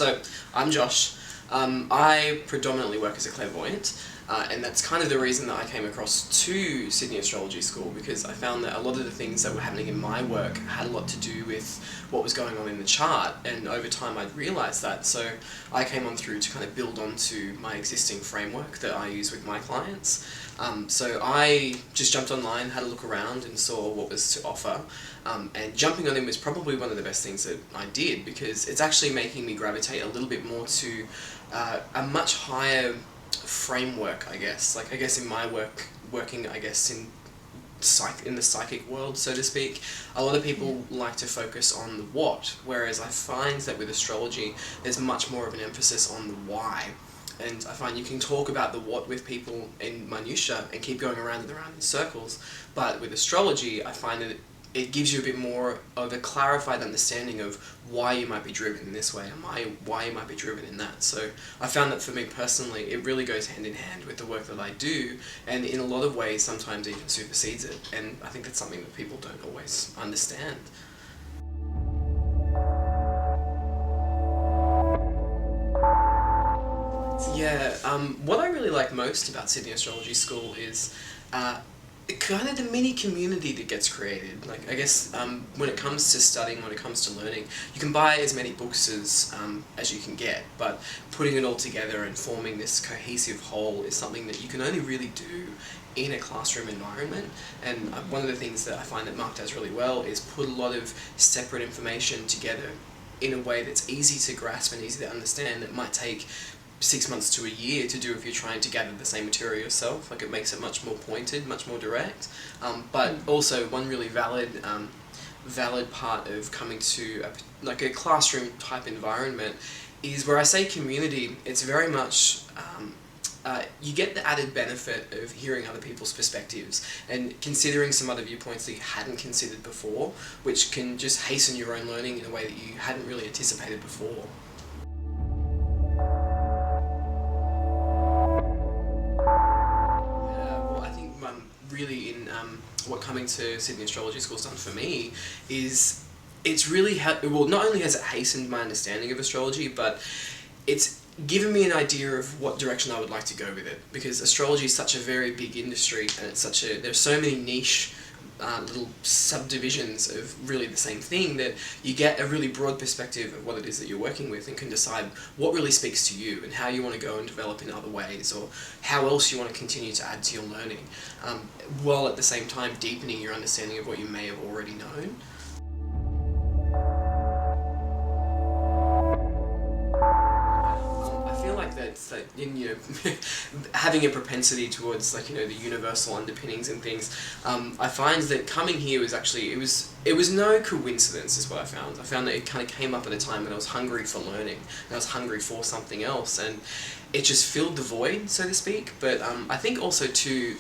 So, I'm Josh. I predominantly work as a clairvoyant, and that's kind of the reason that I came across to Sydney Astrology School, because I found that a lot of the things that were happening in my work had a lot to do with what was going on in the chart, and over time I'd realised that, so I came on through to kind of build onto my existing framework that I use with my clients. So I just jumped online, had a look around and saw what was to offer, and jumping on in was probably one of the best things that I did, because it's actually making me gravitate a little bit more to a much higher framework, I guess. Like, I guess in my working I guess in the psychic world, so to speak, a lot of people like to focus on the what, whereas I find that with astrology there's much more of an emphasis on the why. And I find you can talk about the what with people in minutiae and keep going around and around in circles, but with astrology I find that it gives you a bit more of a clarified understanding of why you might be driven in this way and why you might be driven in that. So I found that for me personally, it really goes hand in hand with the work that I do, and in a lot of ways sometimes even supersedes it, and I think that's something that people don't always understand. Yeah, what I really like most about Sydney Astrology School is kind of the mini community that gets created. Like, I guess when it comes to studying, when it comes to learning, you can buy as many books as you can get, but putting it all together and forming this cohesive whole is something that you can only really do in a classroom environment. And one of the things that I find that Marc does really well is put a lot of separate information together in a way that's easy to grasp and easy to understand, that might take 6 months to a year to do if you're trying to gather the same material yourself. Like, it makes it much more pointed, much more direct. But also one really valid part of coming to a classroom type environment is where I say community, it's very much you get the added benefit of hearing other people's perspectives and considering some other viewpoints that you hadn't considered before, which can just hasten your own learning in a way that you hadn't really anticipated before. Really in what coming to Sydney Astrology School's done for me is it's really well, not only has it hastened my understanding of astrology, but it's given me an idea of what direction I would like to go with it, because astrology is such a very big industry, and it's there's so many niche little subdivisions of really the same thing, that you get a really broad perspective of what it is that you're working with and can decide what really speaks to you and how you want to go and develop in other ways, or how else you want to continue to add to your learning, while at the same time deepening your understanding of what you may have already known. Having a propensity towards the universal underpinnings and things, I find that coming here was actually, it was no coincidence is what I found. I found that it kind of came up at a time when I was hungry for learning, and I was hungry for something else, and it just filled the void, so to speak. But I think also too,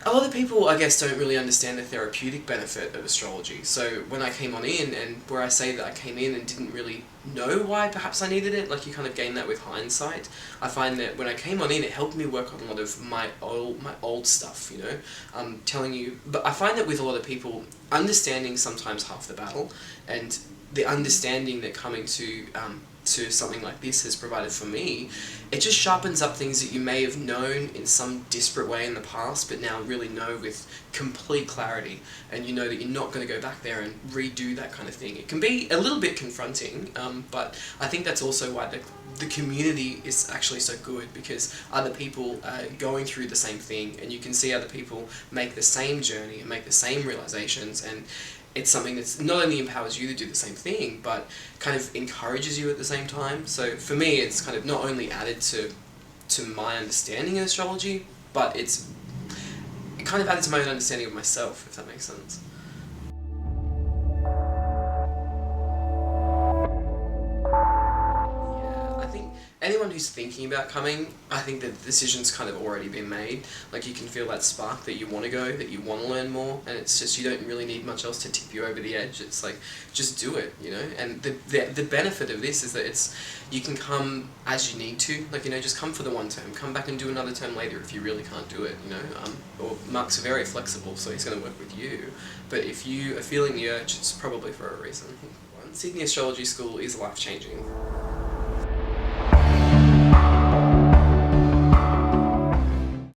a lot of people, I guess, don't really understand the therapeutic benefit of astrology. So when I came on in, and where I say that I came in and didn't really know why perhaps I needed it, like you kind of gain that with hindsight, I find that when I came on in, it helped me work on a lot of my old stuff, I'm telling you. But I find that with a lot of people, understanding sometimes half the battle, and the understanding that coming to something like this has provided for me, it just sharpens up things that you may have known in some disparate way in the past, but now really know with complete clarity, and you know that you're not going to go back there and redo that kind of thing. It can be a little bit confronting, but I think that's also why the community is actually so good, because other people are going through the same thing, and you can see other people make the same journey and make the same realizations, and it's something that's not only empowers you to do the same thing, but kind of encourages you at the same time. So for me, it's kind of not only added to my understanding of astrology, but it kind of added to my own understanding of myself, if that makes sense. Anyone who's thinking about coming, I think that the decision's kind of already been made. Like, you can feel that spark that you want to go, that you want to learn more, and it's just, you don't really need much else to tip you over the edge. It's like, just do it, And the benefit of this is that you can come as you need to. Just come for the one term, come back and do another term later if you really can't do it, Or Marc's very flexible, so he's going to work with you. But if you are feeling the urge, it's probably for a reason. Sydney Astrology School is life-changing.